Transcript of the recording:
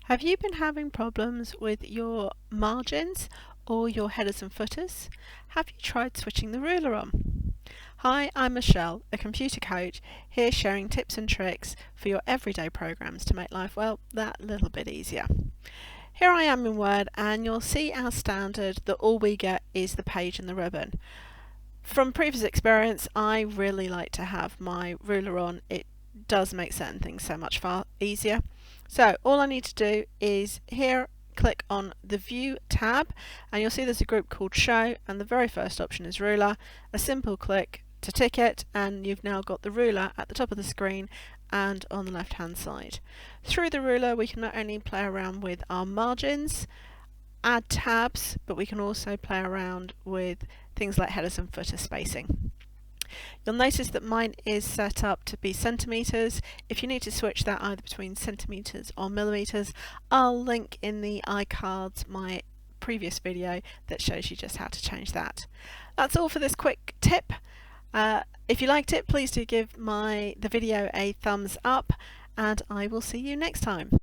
Have you been having problems with your margins or your headers and footers? Have you tried switching the ruler on? Hi, I'm Michelle, a computer coach, here sharing tips and tricks for your everyday programs to make life, well, that little bit easier. Here I am in Word, and you'll see our standard that all we get is the page and the ribbon. From previous experience, I really like to have my ruler on. It does make certain things so much far easier. So all I need to do is here click on the View tab, and you'll see there's a group called Show, and the very first option is Ruler. A simple click to tick it, and you've now got the ruler at the top of the screen and on the left hand side. Through the ruler we can not only play around with our margins, add tabs, but we can also play around with things like headers and footer spacing. You'll notice that mine is set up to be centimetres. If you need to switch that either between centimetres or millimetres, I'll link in the iCards my previous video that shows you just how to change that. That's all for this quick tip. If you liked it, please do give the video a thumbs up, and I will see you next time.